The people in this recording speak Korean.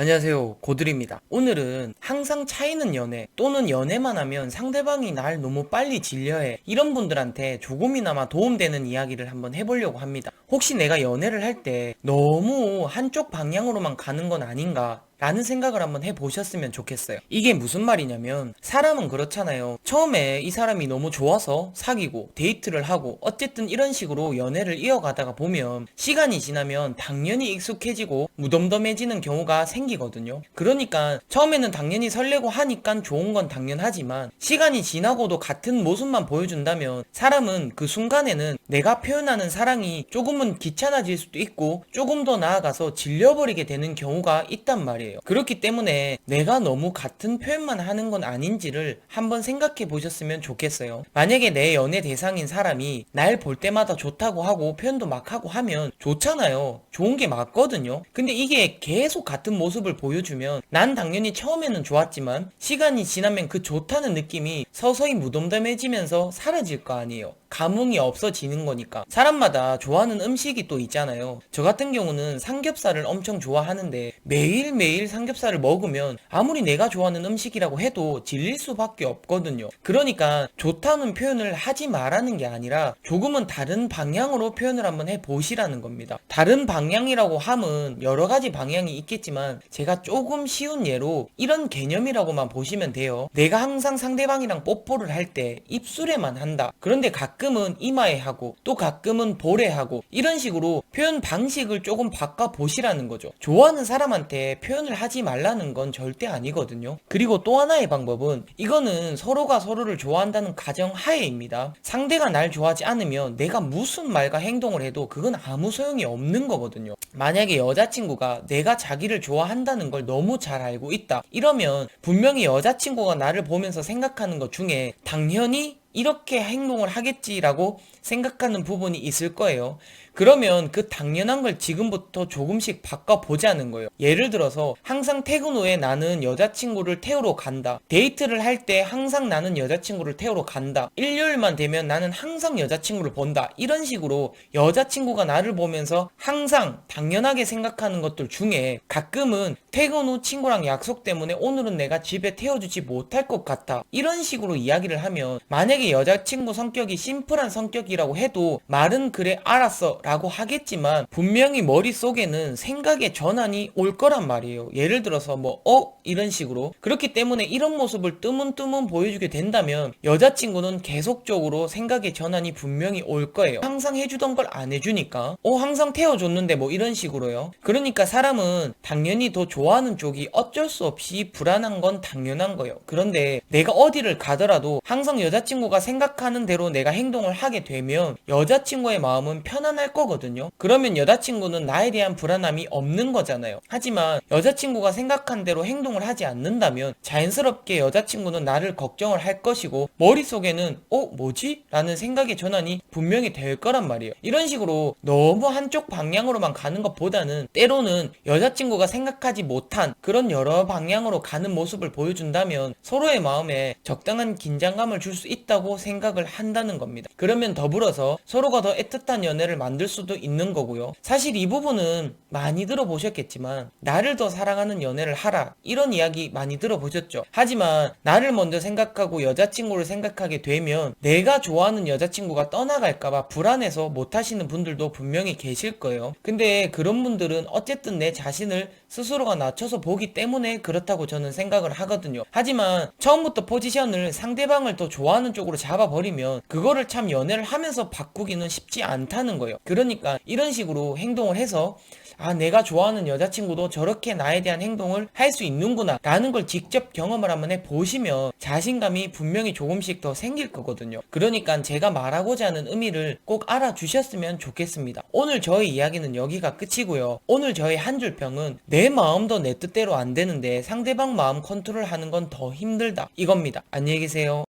안녕하세요, 고들입니다. 오늘은 항상 차이는 연애 또는 연애만 하면 상대방이 날 너무 빨리 질려해, 이런 분들한테 조금이나마 도움되는 이야기를 한번 해보려고 합니다. 혹시 내가 연애를 할 때 너무 한쪽 방향으로만 가는 건 아닌가 라는 생각을 한번 해보셨으면 좋겠어요. 이게 무슨 말이냐면, 사람은 그렇잖아요. 처음에 이 사람이 너무 좋아서 사귀고 데이트를 하고 어쨌든 이런 식으로 연애를 이어가다가 보면 시간이 지나면 당연히 익숙해지고 무덤덤해지는 경우가 생기거든요. 그러니까 처음에는 당연히 설레고 하니까 좋은 건 당연하지만, 시간이 지나고도 같은 모습만 보여준다면 사람은 그 순간에는 내가 표현하는 사랑이 조금은 귀찮아질 수도 있고 조금 더 나아가서 질려버리게 되는 경우가 있단 말이에요. 그렇기 때문에 내가 너무 같은 표현만 하는 건 아닌지를 한번 생각해 보셨으면 좋겠어요. 만약에 내 연애 대상인 사람이 날 볼 때마다 좋다고 하고 표현도 막 하고 하면 좋잖아요. 좋은 게 맞거든요. 근데 이게 계속 같은 모습을 보여주면 난 당연히 처음에는 좋았지만 시간이 지나면 그 좋다는 느낌이 서서히 무덤덤해지면서 사라질 거 아니에요. 감흥이 없어지는 거니까. 사람마다 좋아하는 음식이 또 있잖아요. 저 같은 경우는 삼겹살을 엄청 좋아하는데 매일매일 삼겹살을 먹으면 아무리 내가 좋아하는 음식이라고 해도 질릴 수밖에 없거든요. 그러니까 좋다는 표현을 하지 말라는 게 아니라 조금은 다른 방향으로 표현을 한번 해보시라는 겁니다. 다른 방향이라고 함은 여러 가지 방향이 있겠지만 제가 조금 쉬운 예로 이런 개념이라고만 보시면 돼요. 내가 항상 상대방이랑 뽀뽀를 할 때 입술에만 한다. 그런데 가끔은 이마에 하고 또 가끔은 볼에 하고, 이런 식으로 표현 방식을 조금 바꿔보시라는 거죠. 좋아하는 사람한테 표현을 하지 말라는 건 절대 아니거든요. 그리고 또 하나의 방법은, 이거는 서로가 서로를 좋아한다는 가정 하에입니다. 상대가 날 좋아하지 않으면 내가 무슨 말과 행동을 해도 그건 아무 소용이 없는 거거든요. 만약에 여자친구가 내가 자기를 좋아한다는 걸 너무 잘 알고 있다, 이러면 분명히 여자친구가 나를 보면서 생각하는 것 중에 당연히 이렇게 행동을 하겠지라고 생각하는 부분이 있을 거예요. 그러면 그 당연한 걸 지금부터 조금씩 바꿔보자는 거예요. 예를 들어서 항상 퇴근 후에 나는 여자친구를 태우러 간다. 데이트를 할 때 항상 나는 여자친구를 태우러 간다. 일요일만 되면 나는 항상 여자친구를 본다. 이런 식으로 여자친구가 나를 보면서 항상 당연하게 생각하는 것들 중에 가끔은 퇴근 후 친구랑 약속 때문에 오늘은 내가 집에 태워주지 못할 것 같아, 이런 식으로 이야기를 하면, 만약에 여자친구 성격이 심플한 성격이라고 해도 말은 그래 알았어 라고 하겠지만 분명히 머릿속에는 생각의 전환이 올 거란 말이에요. 예를 들어서 이런 식으로. 그렇기 때문에 이런 모습을 뜨문뜨문 보여주게 된다면 여자친구는 계속적으로 생각의 전환이 분명히 올 거예요. 항상 해주던 걸 안 해주니까 항상 태워줬는데 이런 식으로요. 그러니까 사람은 당연히 더 좋아하는 쪽이 어쩔 수 없이 불안한 건 당연한 거예요. 그런데 내가 어디를 가더라도 항상 여자친구가 생각하는 대로 내가 행동을 하게 되면 여자친구의 마음은 편안할 거거든요. 그러면 여자친구는 나에 대한 불안함이 없는 거잖아요. 하지만 여자친구가 생각한 대로 행동을 하지 않는다면 자연스럽게 여자친구는 나를 걱정을 할 것이고, 머릿속에는 뭐지? 라는 생각의 전환이 분명히 될 거란 말이에요. 이런 식으로 너무 한쪽 방향으로만 가는 것보다는 때로는 여자친구가 생각하지 못한 그런 여러 방향으로 가는 모습을 보여준다면 서로의 마음에 적당한 긴장감을 줄 수 있다고 생각을 한다는 겁니다. 그러면 더불어서 서로가 더 애틋한 연애를 만들 수도 있는 거고요. 사실 이 부분은 많이 들어보셨겠지만, 나를 더 사랑하는 연애를 하라, 이런 이야기 많이 들어보셨죠. 하지만 나를 먼저 생각하고 여자친구를 생각하게 되면 내가 좋아하는 여자친구가 떠나갈까봐 불안해서 못하시는 분들도 분명히 계실 거예요. 근데 그런 분들은 어쨌든 내 자신을 스스로가 낮춰서 보기 때문에 그렇다고 저는 생각을 하거든요. 하지만 처음부터 포지션을 상대방을 더 좋아하는 쪽으로 잡아버리면 그거를 참 연애를 하면서 바꾸기는 쉽지 않다는 거예요. 그러니까 이런 식으로 행동을 해서 내가 좋아하는 여자친구도 저렇게 나에 대한 행동을 할 수 있는구나 라는 걸 직접 경험을 한번 해보시면 자신감이 분명히 조금씩 더 생길 거거든요. 그러니까 제가 말하고자 하는 의미를 꼭 알아주셨으면 좋겠습니다. 오늘 저의 이야기는 여기가 끝이고요. 오늘 저의 한 줄 평은, 내 마음도 내 뜻대로 안 되는데 상대방 마음 컨트롤하는 건 더 힘들다, 이겁니다. 안녕히 계세요.